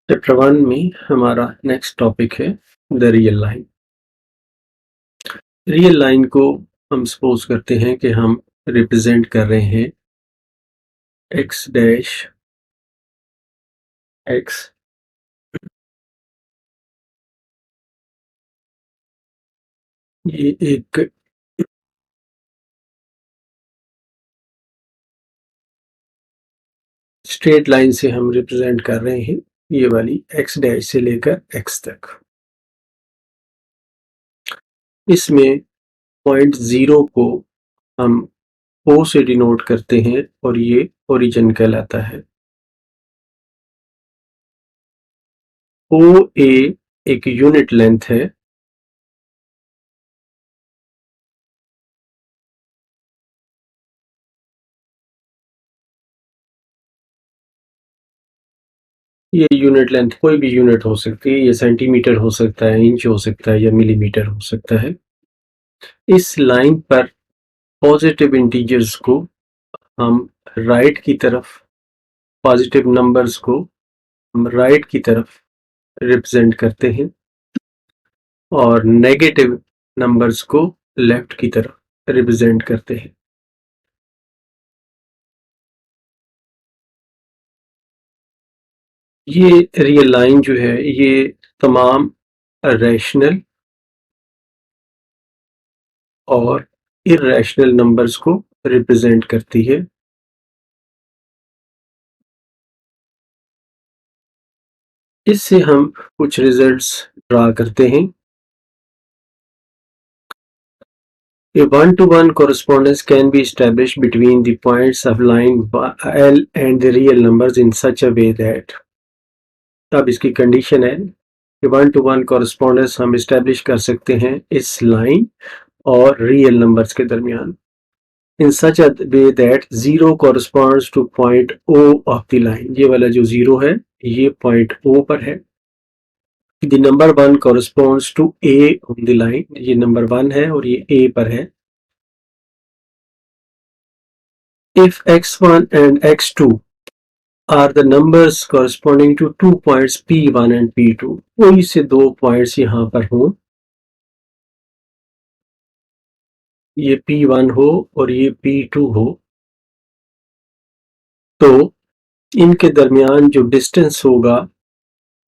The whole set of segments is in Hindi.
चैप्टर 1 में हमारा नेक्स्ट टॉपिक है the real line. Real line को हम सपोज करते हैं कि हम रिप्रेजेंट कर रहे हैं एक्स डैश एक्स ये एक स्ट्रेट लाइन से हम रिप्रेजेंट कर रहे हैं ये वाली एक्स डैश से लेकर एक्स तक। इसमें पॉइंट 0 को हम ओ से डिनोट करते हैं और ये ओरिजिन कहलाता है। ओ ए एक यूनिट लेंथ है। ये यूनिट लेंथ कोई भी यूनिट हो सकती है, ये सेंटीमीटर हो सकता है, इंच हो सकता है या मिलीमीटर हो सकता है। इस लाइन पर पॉजिटिव इंटीजर्स को हम राइट की तरफ, पॉजिटिव नंबर्स को हम राइट की तरफ रिप्रेजेंट करते हैं और नेगेटिव नंबर्स को लेफ्ट की तरफ रिप्रेजेंट करते हैं। ये रियल लाइन जो है ये तमाम रैशनल और इर्रेशनल नंबर्स को रिप्रेजेंट करती है। इससे हम कुछ रिजल्ट्स ड्रा करते हैं। A one-to-one correspondence can be established between the points of line L and the real numbers in such a way that अब इसकी कंडीशन है कि वन टू वन कॉरेस्पॉन्डेंस हम इस्टेब्लिश कर सकते हैं इस लाइन और रियल नंबर्स के दरमियान in such a way that 0 corresponds to point O of the line. ये वाला जो 0 है ये पॉइंट O पर है। The number 1 corresponds to A on the line, ये नंबर 1 है और ये A पर है। If x1 and x2 are the numbers corresponding to 2 points P1 and P2, कोई से 2 पॉइंट्स यहाँ पर हों, ये P1 हो और ये P2 हो, तो इनके दरमियान जो डिस्टेंस होगा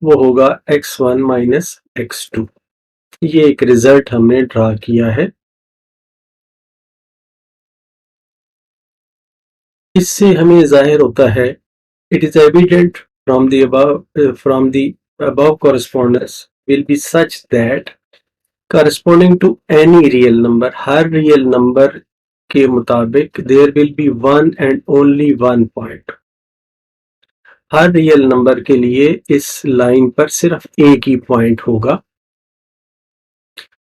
वो होगा x1 माइनस x2। ये एक रिजल्ट हमने ड्रा किया है। इससे हमें जाहिर होता है, it is evident from the above correspondence will be such that corresponding to any real number, her real number के मुताबिक there will be one and only one point। Her real number के लिए इस लाइन पर सिर्फ एक ही पॉइंट होगा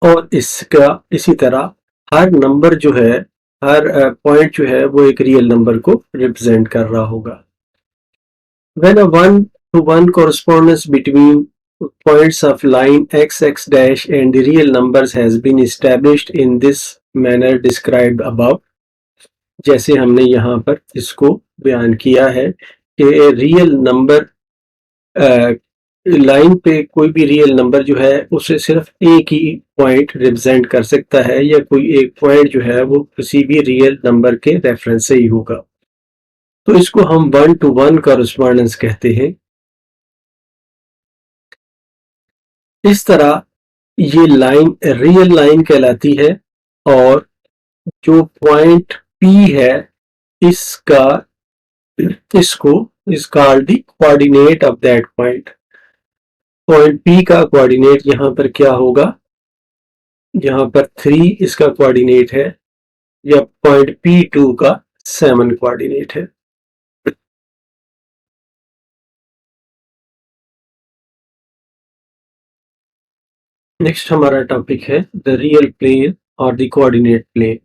और इसका इसी तरह हर नंबर जो है, हर पॉइंट जो है वो एक रियल नंबर को रिप्रेजेंट कर रहा होगा। When a one-to-one correspondence between points of line x dash and the real numbers has been established in this manner described above, जैसे हमने यहाँ पर इसको बयान किया है कि रियल नंबर लाइन पे कोई भी रियल नंबर जो है उसे सिर्फ एक ही पॉइंट रिप्रेजेंट कर सकता है या कोई एक पॉइंट जो है वो किसी भी रियल नंबर के रेफरेंस से ही होगा, तो इसको हम वन टू वन कॉरेस्पॉन्डेंस कहते हैं। इस तरह ये लाइन रियल लाइन कहलाती है और जो पॉइंट P है इसका इसको is called the coordinate of that point. Point P का कोऑर्डिनेट यहाँ पर क्या होगा, यहाँ पर 3 इसका कोऑर्डिनेट है या पॉइंट P2 का 7 कोऑर्डिनेट है। नेक्स्ट हमारा टॉपिक है द रियल प्लेन और द कोऑर्डिनेट प्लेन।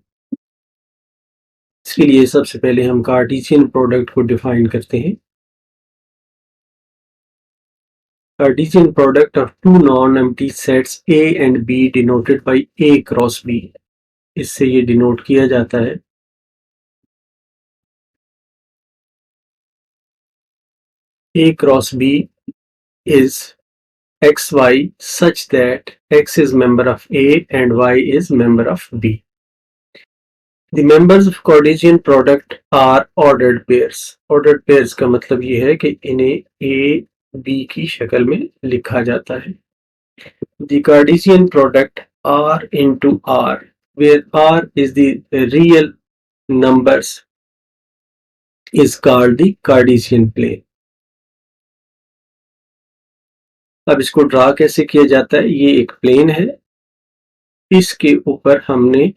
इसके लिए सबसे पहले हम कार्टेशियन प्रोडक्ट को डिफाइन करते हैं। Cartesian product of two non-empty sets A and B denoted by A cross B. इससे ये डिनोट किया जाता है A cross B is xy such that x is member of A and y is member of B. The members of Cartesian product are ordered pairs. Ordered pairs का मतलब ये है कि इन्हें A, B की शक्ल में लिखा जाता है. The Cartesian product R into R, where R is the real numbers, is called the Cartesian plane. अब इसको ड्रा कैसे किया जाता है? ये एक प्लेन है, इसके ऊपर हमने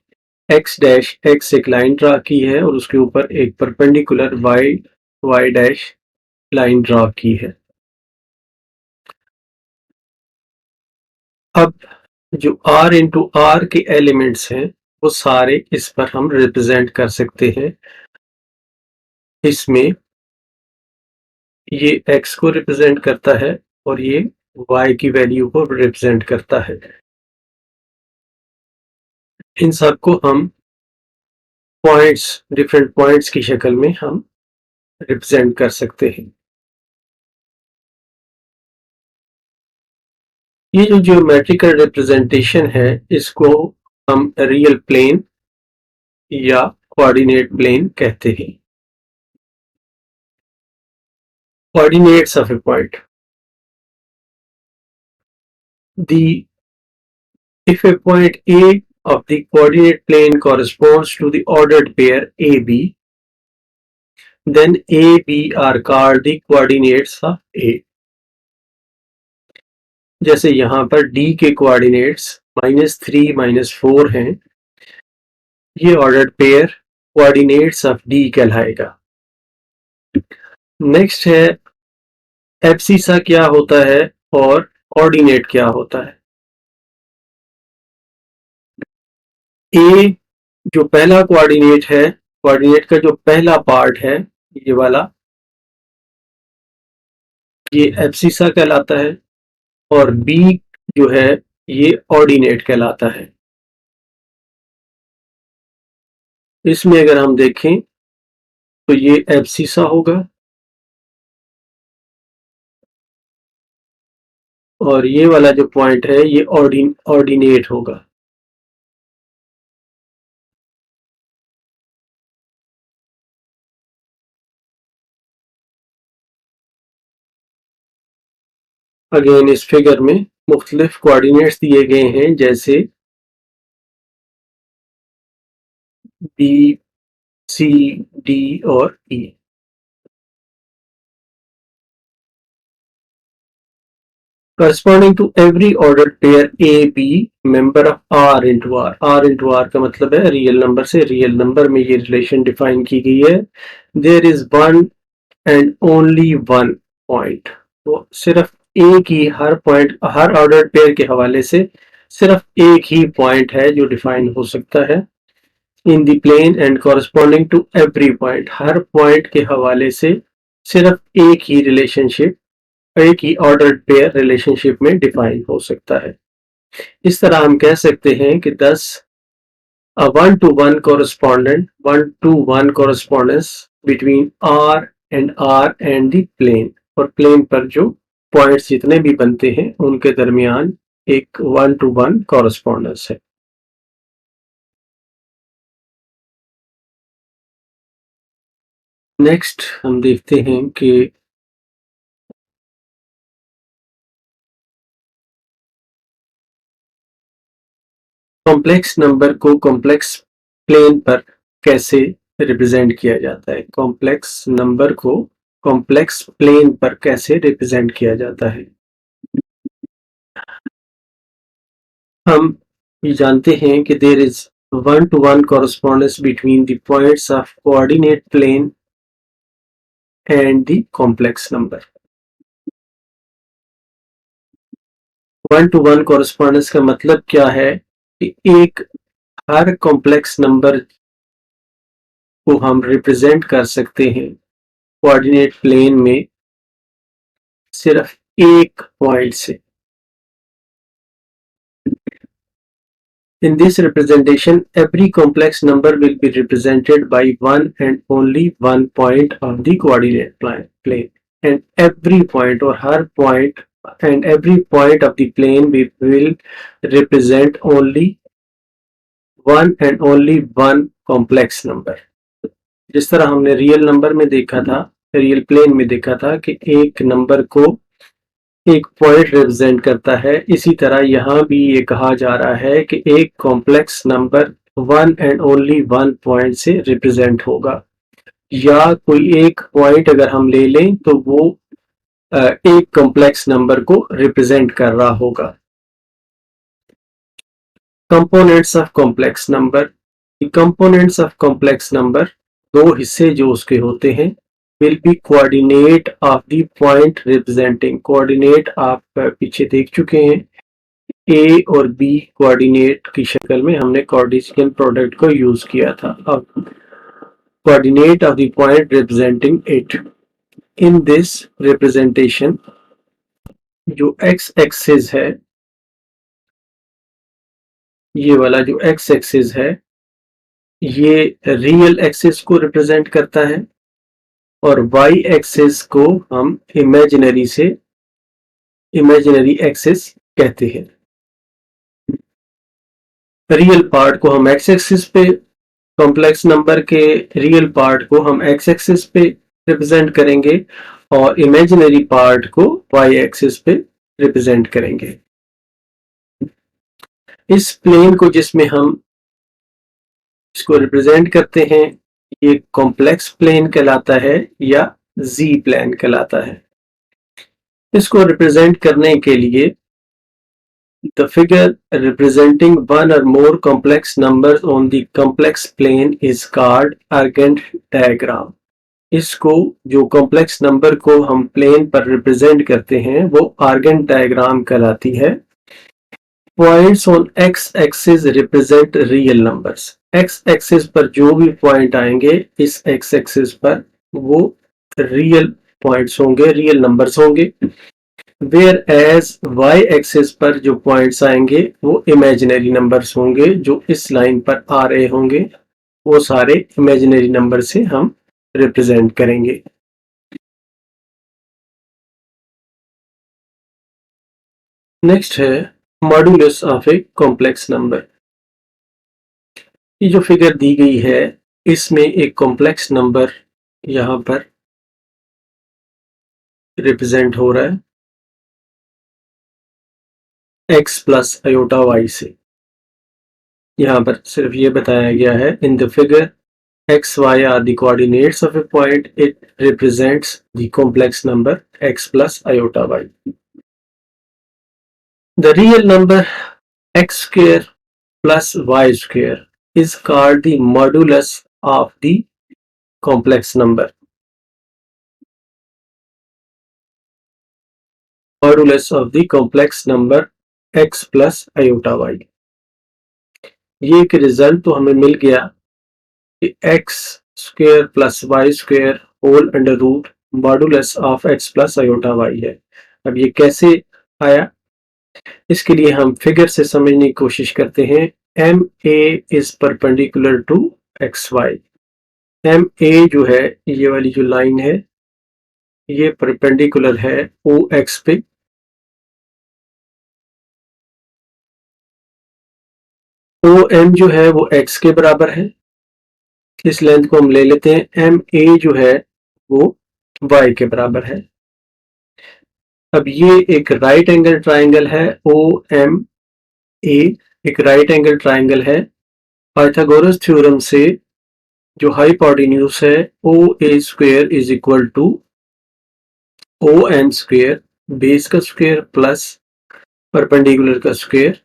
x डैश x एक लाइन ड्रा की है और उसके ऊपर एक perpendicular y dash line draw की है. अब जो R इंटू R के एलिमेंट्स हैं वो सारे इस पर हम रिप्रेजेंट कर सकते हैं. इसमें ये x को रिप्रेजेंट करता है और ये y की वैल्यू को रिप्रेजेंट करता है. इन सबको हम पॉइंट्स, डिफरेंट पॉइंट्स की शक्ल में हम रिप्रेजेंट कर सकते हैं. ये जो ज्योमेट्रिकल रिप्रेजेंटेशन है इसको हम रियल प्लेन या कोऑर्डिनेट प्लेन कहते हैं. Coordinates of a point. If a point A of the coordinate plane corresponds to the ordered pair AB, then AB are called the coordinates of A. जैसे यहाँ पर D के कोऑर्डिनेट्स -3 -4 हैं, ये ordered pair coordinates of D कहलाएगा. नेक्स्ट है एब्सिसा क्या होता है और ऑर्डिनेट क्या होता है. A जो पहला कोऑर्डिनेट है, कोऑर्डिनेट का जो पहला पार्ट है ये वाला, ये एब्सिसा कहलाता है और B जो है ये ऑर्डिनेट कहलाता है. इसमें अगर हम देखें तो ये एब्सिसा होगा और ये वाला जो पॉइंट है ये ऑर्डिनेट होगा. अगेन इस फिगर में मुख्तलिफ कोऑर्डिनेट्स दिए गए हैं जैसे B, C, D और E. Corresponding to every ordered pair A, B, member of R into R. R into R का मतलब है रियल नंबर से रियल नंबर में ये रिलेशन डिफाइन की गई है. There is one and only one point. तो सिर्फ एक ही हर पॉइंट, हर ऑर्डर्ड पेयर के हवाले से सिर्फ एक ही पॉइंट है जो डिफाइन हो सकता है. In the plane and corresponding to every point, हर पॉइंट के हवाले से सिर्फ एक ही रिलेशनशिप, एक ही ऑर्डर्ड पेयर रिलेशनशिप में डिफाइन हो सकता है. इस तरह हम कह सकते हैं कि 10 a one-to-one correspondence between R and the plane. और प्लेन पर जो पॉइंट्स जितने भी बनते हैं उनके दरमियान एक 1-to-1 कॉरस्पॉन्डेंस है. नेक्स्ट हम देखते हैं कि कॉम्प्लेक्स नंबर को कॉम्प्लेक्स प्लेन पर कैसे रिप्रेजेंट किया जाता है. कॉम्प्लेक्स नंबर को कॉम्प्लेक्स प्लेन पर कैसे रिप्रेजेंट किया जाता है. हम ये जानते हैं कि there is 1-to-1 correspondence between the points of coordinate plane and the complex number. 1-to-1 correspondence का मतलब क्या है कि एक हर कॉम्प्लेक्स नंबर को हम रिप्रेजेंट कर सकते हैं कोऑर्डिनेट प्लेन में सिर्फ एक पॉइंट से। In this representation, every complex number will be represented by one and only one point of the coordinate plane. And every point or her point and every point of the plane will represent only one and only one complex number. जिस तरह हमने रियल नंबर में देखा था, रियल प्लेन में देखा था कि एक नंबर को एक पॉइंट रिप्रेजेंट करता है, इसी तरह यहाँ भी ये कहा जा रहा है कि एक complex number one and only one point से रिप्रेजेंट होगा, या कोई एक पॉइंट अगर हम ले लें तो वो एक कॉम्प्लेक्स नंबर को रिप्रेजेंट कर रहा होगा। Components of complex number. Components of complex number, दो हिस्से जो उसके होते हैं, will be coordinate of the point representing। Coordinate आप पीछे देख चुके हैं, ए और बी कोऑर्डिनेट की शक्ल में हमने कार्टेशियन प्रोडक्ट को यूज किया था। अब coordinate of the point representing it. In this representation जो एक्स एक्सिस है, ये वाला जो एक्स एक्सिस है, ये रियल एक्सिस को रिप्रेजेंट करता है और वाई एक्सिस को हम इमेजिनरी एक्सिस कहते हैं। रियल पार्ट को हम एक्स एक्सिस पे, कॉम्प्लेक्स नंबर के रियल पार्ट को हम एक्स एक्सिस पे रिप्रेजेंट करेंगे और इमेजिनरी पार्ट को वाई एक्सिस पे रिप्रेजेंट करेंगे। इस प्लेन को जिसमें हम इसको रिप्रेजेंट करते हैं, ये कॉम्प्लेक्स प्लेन कहलाता है या जी प्लेन कहलाता है। इसको रिप्रेजेंट करने के लिए the figure representing one or more complex numbers on the complex plane is called Argand diagram। इसको, जो कॉम्प्लेक्स नंबर को हम प्लेन पर रिप्रेजेंट करते हैं, वो आर्गेंट डायग्राम कहलाती है। Points on x axis represent real numbers. X axis पर जो भी पॉइंट आएंगे इस एक्स एक्सिस पर, वो रियल पॉइंट्स होंगे, रियल नंबर्स होंगे। वेयर एज वाई एक्सिस पर जो पॉइंट्स आएंगे वो इमेजिनरी नंबर्स होंगे, जो इस लाइन पर आ रहे होंगे वो सारे इमेजिनरी नंबर से हम रिप्रेजेंट करेंगे। नेक्स्ट है modulus of a complex number. ये जो फिगर दी गई है, इसमें एक कॉम्प्लेक्स नंबर यहां पर रिप्रेजेंट हो रहा है x प्लस आयोटा y से। यहां पर सिर्फ ये बताया गया है, in the figure x y are the coordinates of a point, it represents the complex number x plus iota y। The real number x square plus y square is called the modulus of the complex number। Modulus of the complex number x plus iota y। ये एक रिजल्ट तो हमें मिल गया कि x square plus y square whole under root modulus of x plus iota y है। अब ये कैसे आया, इसके लिए हम फिगर से समझने की कोशिश करते हैं। M A is perpendicular to X Y. M A जो है, ये वाली जो लाइन है, ये परपेंडिकुलर है ओ एक्स पे। ओ एम जो है वो एक्स के बराबर है, इस लेंथ को हम ले लेते हैं। एम ए जो है वो वाई के बराबर है। अब ये एक राइट एंगल ट्राइंगल है, ओ एम ए एक राइट एंगल ट्राइंगल है। पाइथागोरस थ्योरम से जो हाइपोटेन्यूज है O A square is equal to O M square, base का स्क्वायर प्लस परपेंडिकुलर का स्क्वायर।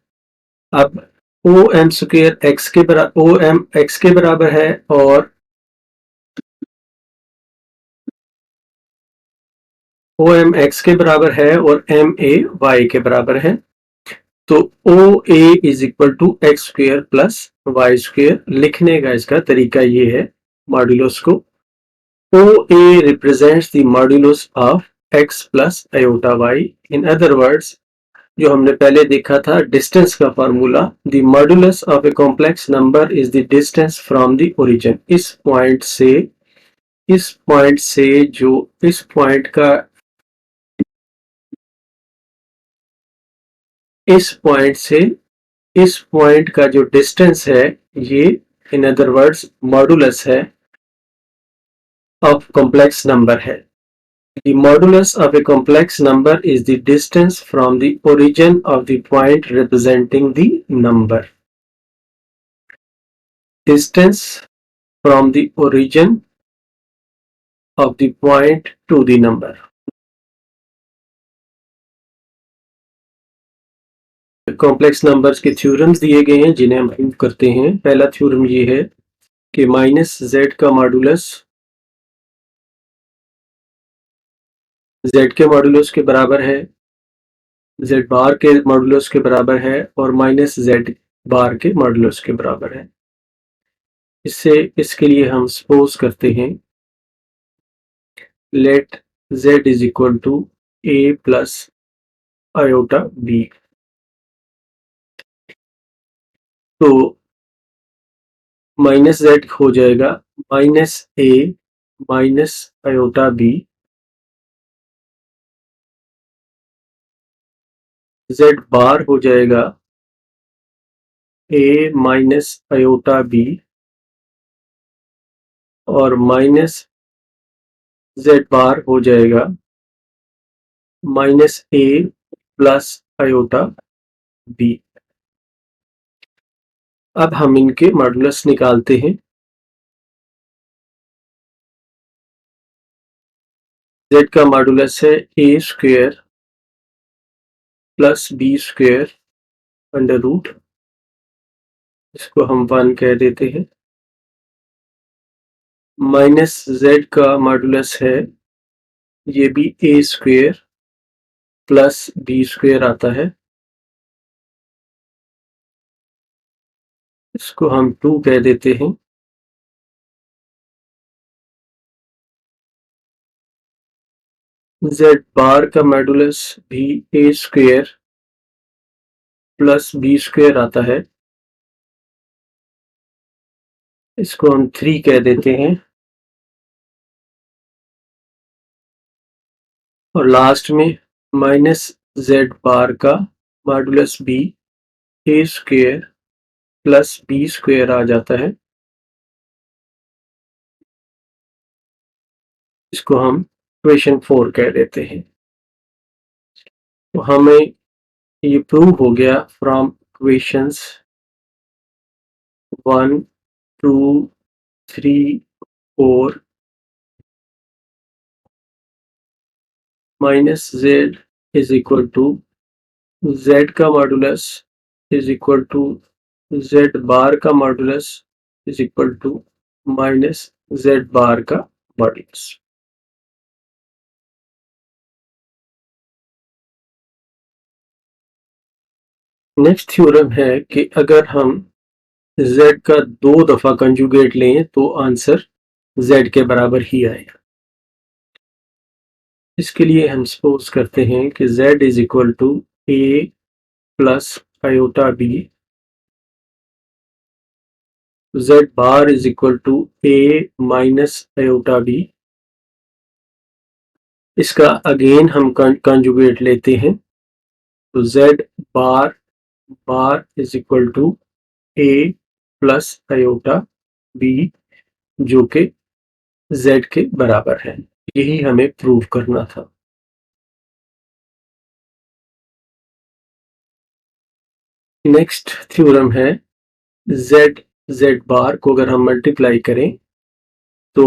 अब ओ एम स्क्वायर एक्स के बराबर, ओ एम एक्स के बराबर है और ओ एम एक्स के बराबर है और एम ए वाई के बराबर है। तो O A is equal to x square plus Y square. लिखने का इसका तरीका ये है मॉड्यूलस को। O A represents the modulus of x plus iota y। In other words, जो हमने पहले देखा था डिस्टेंस का formula, the modulus of a complex number is the distance from the origin. इस पॉइंट से जो इस पॉइंट का जो डिस्टेंस है, ये इन अदर वर्ड्स मॉडुलस है ऑफ कॉम्प्लेक्स नंबर है। The modulus of a complex number is the distance from the origin of the point representing the number. Distance from the origin of the point to the number. Complex numbers के थ्योरम्स दिए गए हैं जिन्हें हम प्रूव करते हैं। पहला थ्योरम ये है कि माइनस जेड का मॉडुलस जेड के मॉडुलस के बराबर है, जेड बार के मॉडुलस के बराबर है और माइनस जेड बार के मॉडुलस के बराबर है। इसके लिए हम सपोज करते हैं let z is equal to a plus iota b। तो माइनस जेड हो जाएगा माइनस ए माइनस आयोटा बी, जेड बार हो जाएगा ए माइनस आयोटा बी और माइनस जेड बार हो जाएगा माइनस ए प्लस आयोटा बी। अब हम इनके मॉडुलस निकालते हैं। जेड का मॉडुलस है a square plus b square under root, इसको हम 1 कह देते हैं। माइनस जेड का मॉडुलस है, ये भी ए स्क्वायर प्लस बी स्क्वायर आता है, इसको हम 2 कह देते हैं। जेड बार का मॉडुलस भी ए स्क्वायर प्लस बी स्क्वायर आता है, इसको हम 3 कह देते हैं। और लास्ट में माइनस जेड बार का मॉडुलस भी ए स्क्वायर प्लस बी स्क्वायर आ जाता है, इसको हम इक्वेशन 4 कह देते हैं। तो हमें ये प्रूव हो गया from equations 1 2 3 4 minus z is equal to z का modulus is equal to z bar का modulus is equal to minus z bar का मॉडुलस। नेक्स्ट थ्योरम है कि अगर हम z का 2 दफा कंजुगेट लें तो आंसर z के बराबर ही आएगा। इसके लिए हम सपोज करते हैं कि z is equal to a plus iota b, z bar is equal to a minus iota b। इसका अगेन हम कंजुगेट लेते हैं, तो z bar is equal to a plus iota b, जो कि z के बराबर है। यही हमें प्रूव करना था। नेक्स्ट थ्योरम है z बार को अगर हम मल्टीप्लाई करें तो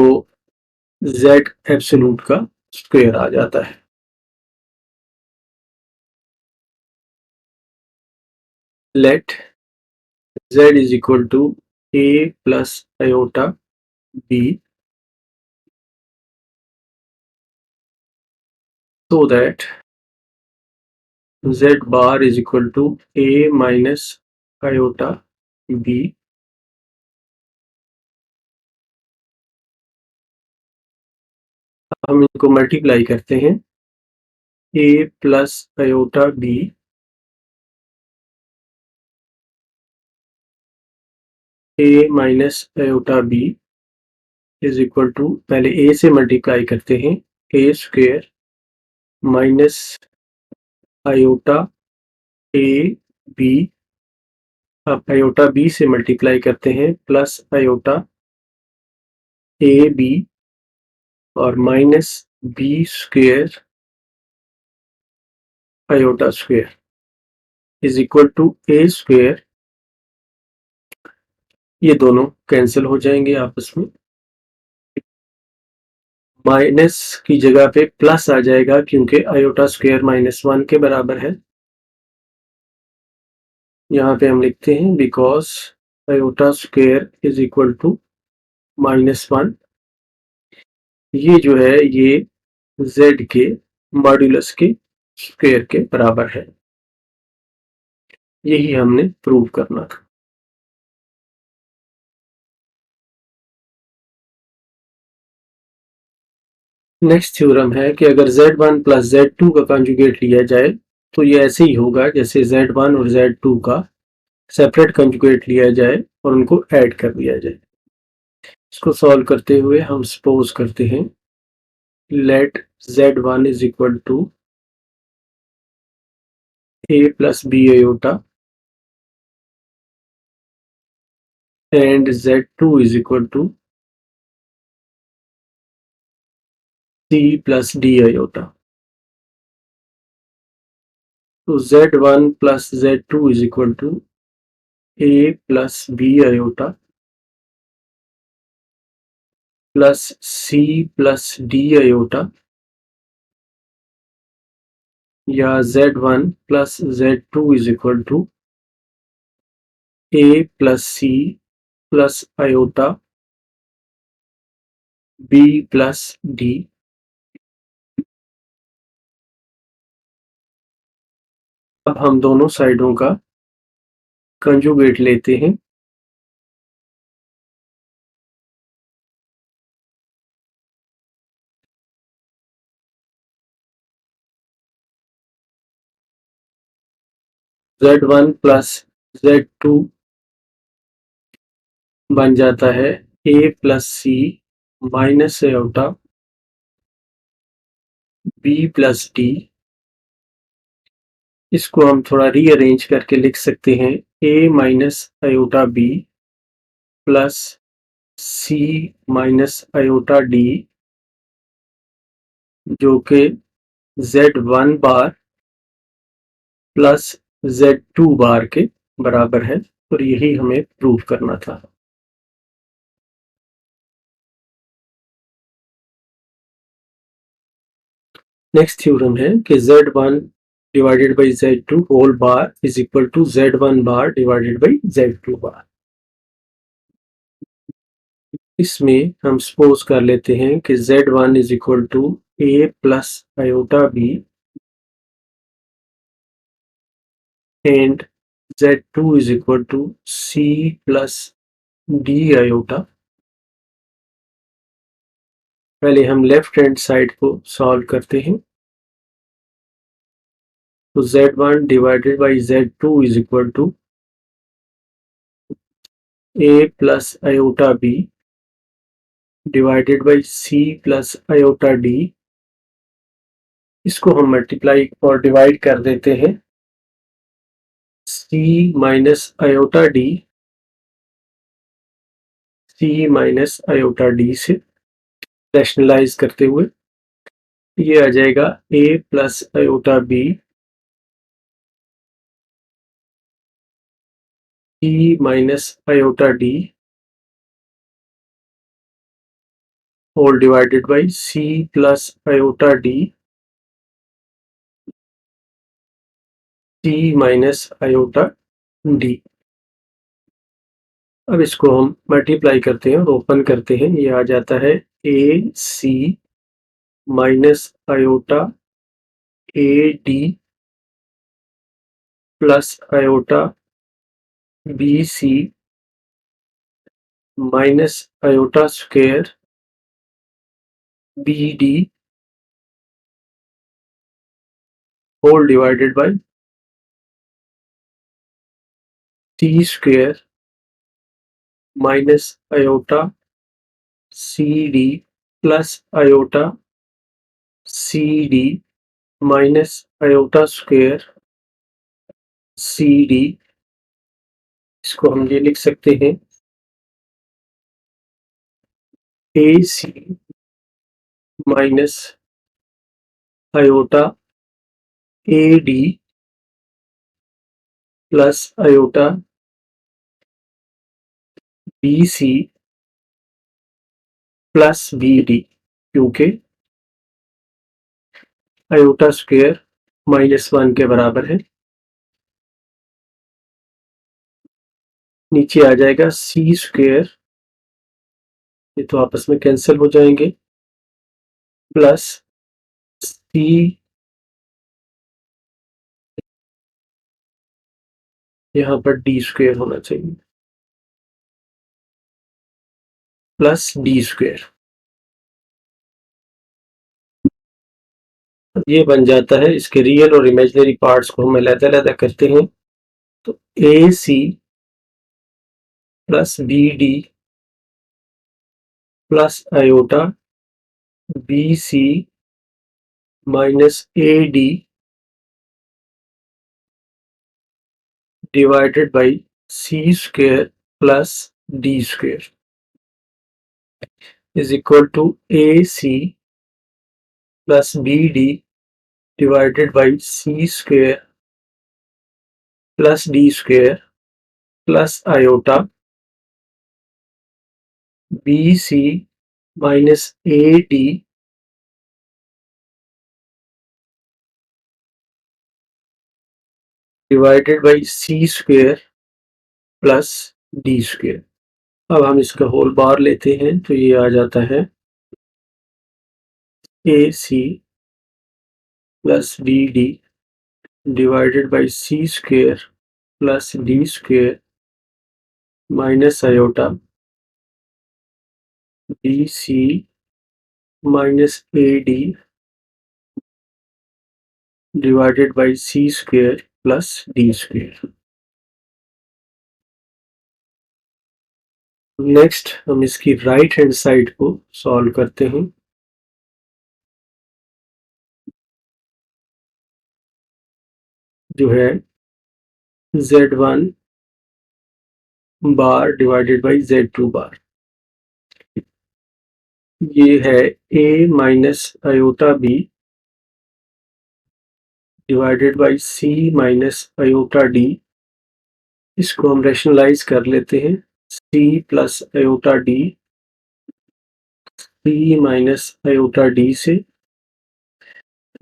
z एब्सोल्यूट का स्क्वायर आ जाता है। Let z is equal to a plus iota b, so that z bar is equal to a minus iota b। हम इनको मल्टीप्लाई करते हैं, a plus iota b a minus iota b is equal to, पहले ए से मल्टीप्लाई करते हैं, a square minus iota a b, अब आयोटा बी से मल्टीप्लाई करते हैं प्लस आयोटा ए बी और minus b square iota square is equal to a square. ये दोनों कैंसिल हो जाएंगे आपस में, माइनस की जगह पे प्लस आ जाएगा क्योंकि आयोटा स्क्वेयर -1 के बराबर है। यहाँ पे हम लिखते हैं because iota square is equal to -1। ये जो है ये z के मॉड्यूलस के स्क्वेयर के बराबर है। यही हमने प्रूव करना था। नेक्स्ट थ्योरम है कि अगर z1 प्लस z2 का कंजुगेट लिया जाए तो ये ऐसे ही होगा जैसे z1 और z2 का सेपरेट कंजुगेट लिया जाए और उनको ऐड कर दिया जाए। इसको सॉल्व करते हुए हम सपोज करते हैं let z1 is equal to a plus b iota and z2 is equal to c plus d iota. तो z1 plus z2 is equal to a plus b iota plus c plus d iota या z1 plus z2 is equal to a plus c plus iota b plus d। अब हम दोनों साइडों का कंजुगेट लेते हैं। z1 प्लस z2 बन जाता है a plus C minus iota b plus D. इसको हम थोड़ा रीअरेंज करके लिख सकते हैं a minus iota b plus c minus iota d, जो कि z1 बार प्लस z2 बार के बराबर है और यही हमें प्रूव करना था। नेक्स्ट थ्योरम है कि z1 divided by z2 whole bar is equal to z1 bar divided by z2 bar. इसमें हम सपोज कर लेते हैं कि z1 is equal to a plus iota b and z2 is equal to c plus d iota। पहले हम लेफ्ट हैंड साइड को सॉल्व करते हैं। तो z1 divided by z2 is equal to a plus iota b divided by c plus iota d। इसको हम मल्टीप्लाई और डिवाइड कर देते हैं c minus iota d, c minus iota d से रैशनलाइज करते हुए ये आ जाएगा a plus iota b c minus iota d whole divided by c plus iota d c minus iota d। अब इसको हम मल्टीप्लाई करते हैं और ओपन करते हैं, ये आ जाता है a c minus iota a d plus iota b c minus iota square b d whole divided by c square minus iota cd plus iota cd minus iota square cd, इसको हम ये लिख सकते हैं AC minus iota AD plus iota BC plus BD, क्योंकि आयोटा स्क्वायर -1 के बराबर है। नीचे आ जाएगा C स्क्वायर, ये तो आपस में कैंसिल हो जाएंगे, प्लस C यहाँ पर D स्क्वायर होना चाहिए प्लस D स्क्वायर। ये बन जाता है, इसके रियल और इमेजिनरी पार्ट्स को हम अलग-अलग करते हैं, तो AC plus BD plus iota BC minus AD divided by C square plus D square is equal to AC plus BD divided by C square plus D square plus iota BC minus AD divided by C square plus D square. अब हम इसका होल बार लेते हैं तो ये आ जाता है AC plus BD divided by C square plus D square minus iota BC minus AD divided by C square plus D square. Next हम इसकी राइट हैंड साइड को सॉल्व करते हैं। जो है Z1 bar divided by Z2 बार, ये है A minus iota B divided by C minus iota D। इसको हम रेशनलाइज कर लेते हैं, C plus iota D C minus iota D से,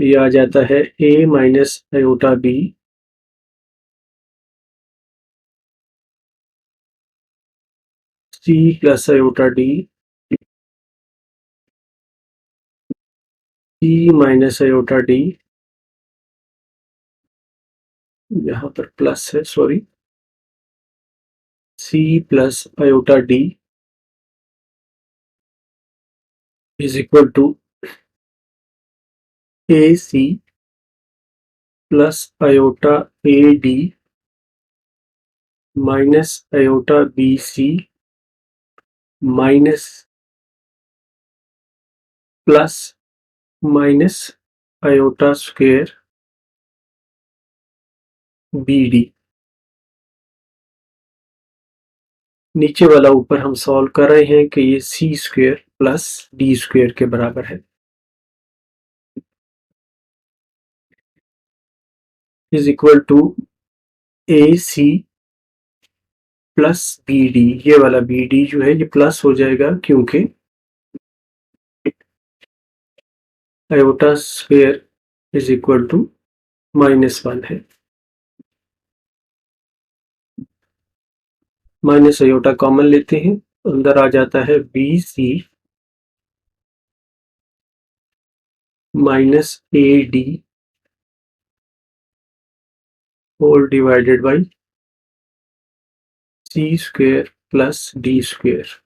ये आ जाता है A minus iota B C plus iota D C minus iota D, यहाँ पर प्लस है sorry, C plus iota D is equal to AC plus iota AD minus iota BC minus plus minus iota square BD। नीचे वाला ऊपर हम सॉल्व कर रहे हैं कि ये C square plus D square के बराबर है, is equal to AC plus BD। ये वाला BD जो है ये प्लस हो जाएगा क्योंकि iota square is equal to -1 है। माइनस आयोटा कॉमन लेते हैं, अंदर आ जाता है BC minus AD whole divided by C square plus D square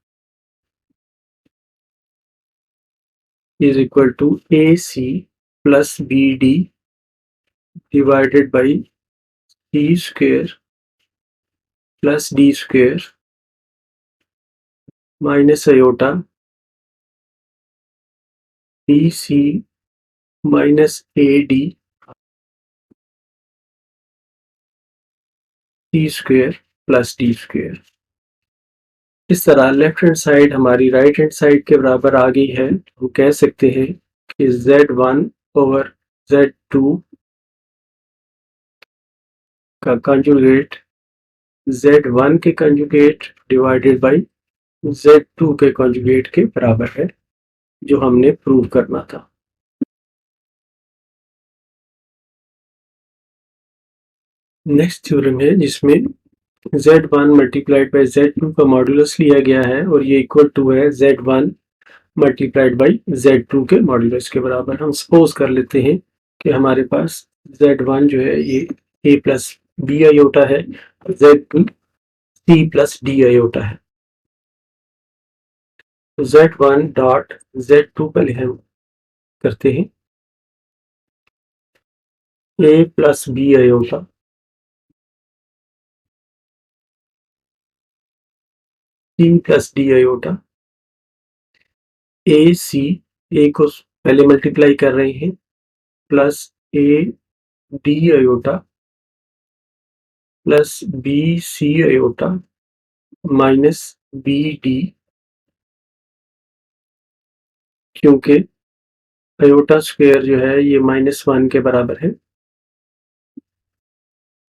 is equal to AC plus BD divided by C square plus D square minus iota B C minus A D C square plus D square. इस तरह लेफ्ट हैंड साइड हमारी राइट हैंड साइड के बराबर आ गई है। हम कह सकते हैं कि Z1 ओवर Z2 का कंजुगेट Z1 के कंजुगेट डिवाइडेड बाई Z2 के कंजुगेट के बराबर है, जो हमने प्रूव करना था। नेक्स्ट थ्योरम है जिसमें Z1 मल्टीप्लाइड बाई Z2 का मॉड्यूलस लिया गया है और ये इक्वल टू है Z1 मल्टीप्लाइड बाई Z2 के मॉड्यूलस के बराबर। हम सपोज कर लेते हैं कि हमारे पास Z1 जो है ये a प्लस बी आयोटा है, Z2 c plus d iota है। तो Z1 डॉट Z2 पहले हम करते हैं a plus b iota c plus d iota a c, a को पहले मल्टीप्लाई कर रहे हैं, प्लस ए d iota plus B c iota minus b d, क्योंकि आयोटा स्क्वायर जो है ये -1 के बराबर है,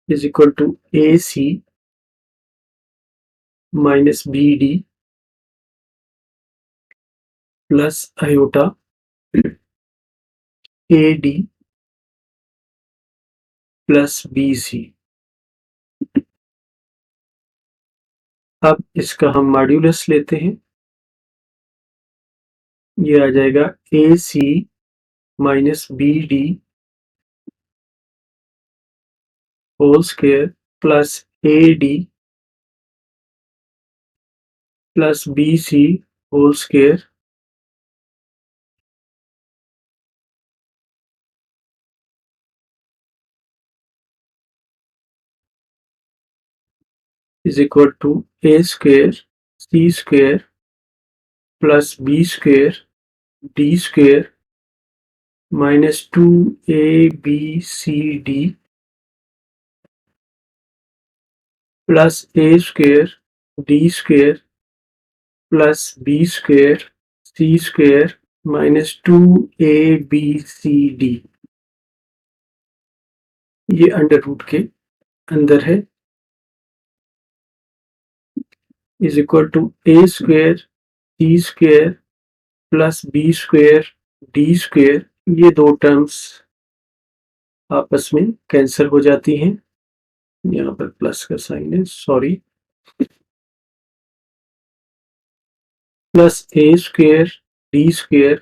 is equal to a c minus b d plus iota a D plus B c. अब इसका हम मॉड्यूलस लेते हैं, ये आ जाएगा a c minus b D whole square plus A D plus B C whole square is equal to a square c square plus b square d square minus 2abcd plus a square d square plus b square c square minus 2abcd। ये अंडर रूट के अंदर है, is equal to a square c square plus b square d square. ये दो टर्म्स आपस में कैंसिल हो जाती हैं, यहाँ पर प्लस का साइन है, sorry, plus a square d square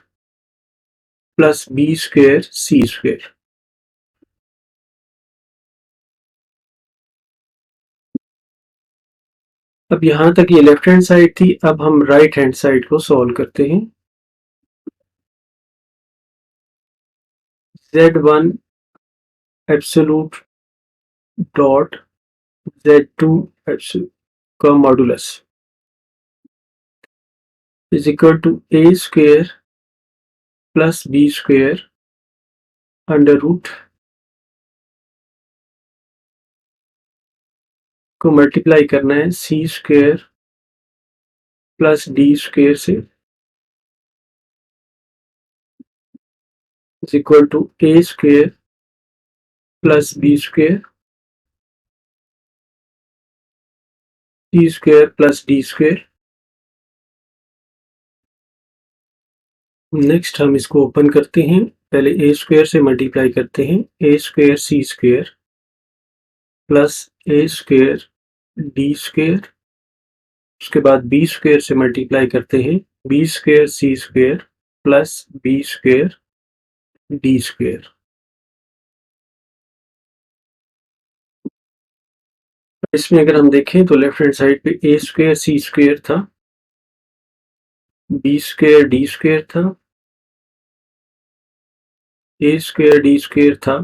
plus b square c square. अब यहां तक ये लेफ्ट हैंड साइड थी, अब हम राइट हैंड साइड को सॉल्व करते हैं। Z1 absolute dot Z2 absolute का modulus is equal to a square plus b square under root को मल्टीप्लाई करना है c square plus D square से, is equal to a square plus b square c square plus D square. Next हम इसको ओपन करते हैं, पहले ए स्क्वायर से मल्टीप्लाई करते हैं, a square c square plus a square d square, उसके बाद बी स्क्वायर से मल्टीप्लाई करते हैं, b square c square plus b square d square. इसमें अगर हम देखें तो लेफ्ट हैंड साइड पे ए स्क्वायर सी स्क्वायर था, बी स्क्वायर डी स्क्वायर था, ए स्क्वायर डी स्क्वायर था,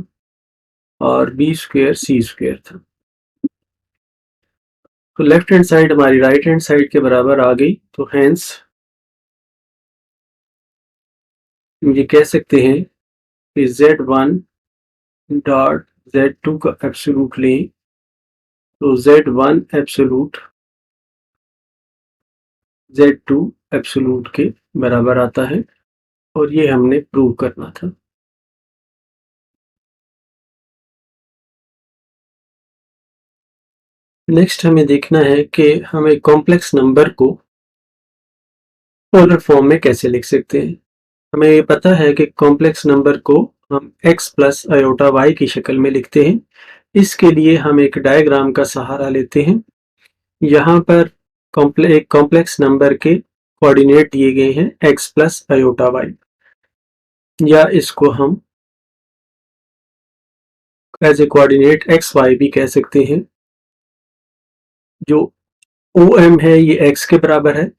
और बी स्क्वायर सी स्क्वायर था। तो लेफ्ट हैंड साइड हमारी राइट हैंड साइड के बराबर आ गई, तो हेंस ये कह सकते हैं कि Z1 डॉट Z2 का एब्सोल्यूट लें तो Z1 एब्सोल्यूट Z2 एब्सोल्यूट के बराबर आता है, और ये हमने प्रूव करना था। नेक्स्ट हमें देखना है कि हमें कॉम्प्लेक्स नंबर को पोलर फॉर्म में कैसे लिख सकते हैं। हमें ये पता है कि कॉम्प्लेक्स नंबर को हम x प्लस आयोटा y की शक्ल में लिखते हैं। इसके लिए हम एक डायग्राम का सहारा लेते हैं। यहाँ पर एक कॉम्प्लेक्स नंबर के कोऑर्डिनेट दिए गए हैं x प्लस आयोटा y, या इसको हम as a coordinate X Y भी कह सकते हैं। जो OM है ये x के बराबर है,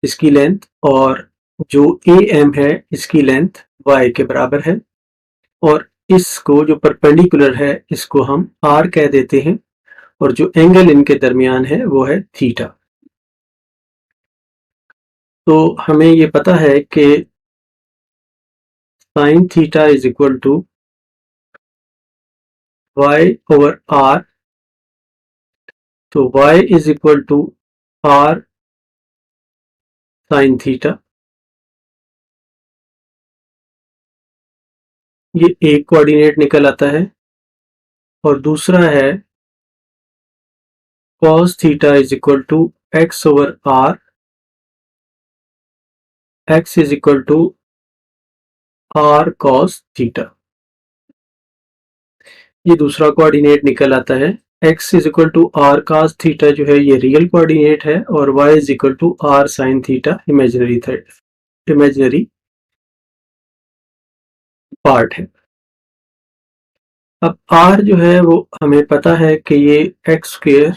इसकी लेंथ, और जो AM है इसकी लेंथ y के बराबर है, और इसको जो परपेंडिकुलर है इसको हम r कह देते हैं, और जो एंगल इनके दरमियान है वो है थीटा। तो हमें ये पता है कि sine theta is equal to y over r, तो y is equal to r sine theta. ये एक कोऑर्डिनेट निकल आता है, और दूसरा है cos theta is equal to x over r, x is equal to r cos theta. ये दूसरा कोऑर्डिनेट निकल आता है। x is equal to r cos theta जो है ये रियल कोऑर्डिनेट है, और y is equal to r sin theta imaginary part है। अब r जो है वो हमें पता है कि ये x square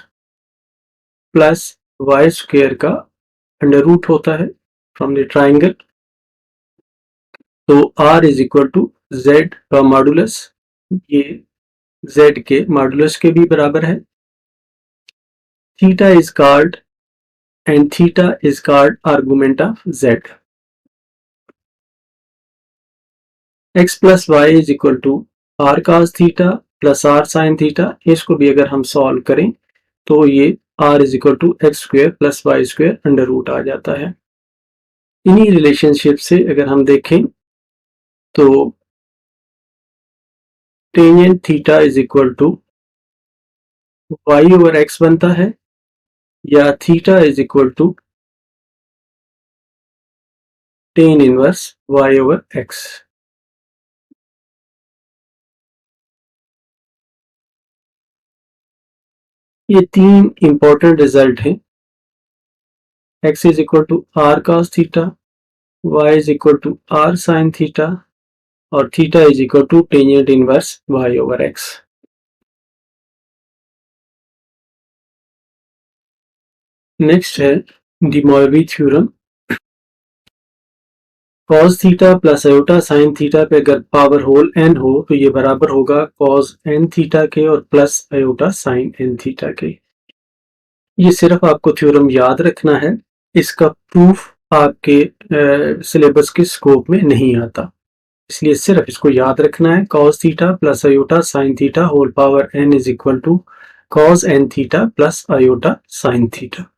plus Y square का अंडर रूट होता है फ्रॉम द ट्राइंगल। तो r is equal to z का मॉडुलस, ये z के मॉडुलस के भी बराबर है। Theta is called and theta is called argument of z। x plus Y is equal to r cos theta plus r sin theta, इसको भी अगर हम सॉल्व करें तो ये r is equal to x square plus Y square under root आ जाता है। इन्हीं रिलेशनशिप से अगर हम देखें तो tangent theta is equal to y over x बनता है, या theta is equal to tan inverse y over x. ये तीन इंपॉर्टेंट रिजल्ट हैं। x is equal to r cos theta, y is equal to r sin theta, और theta is equal to tangent inverse y over x। Next है De Moivre theorem. cos theta plus iota sin theta पे अगर पावर होल n हो तो ये बराबर होगा cos n थीटा के और plus iota sin n theta के। ये सिर्फ आपको थ्योरम याद रखना है, इसका प्रूफ आपके सिलेबस के स्कोप में नहीं आता, इसलिए सिर्फ इसको याद रखना है। cos theta plus iota sin theta whole power n is equal to cos n theta plus iota sin theta.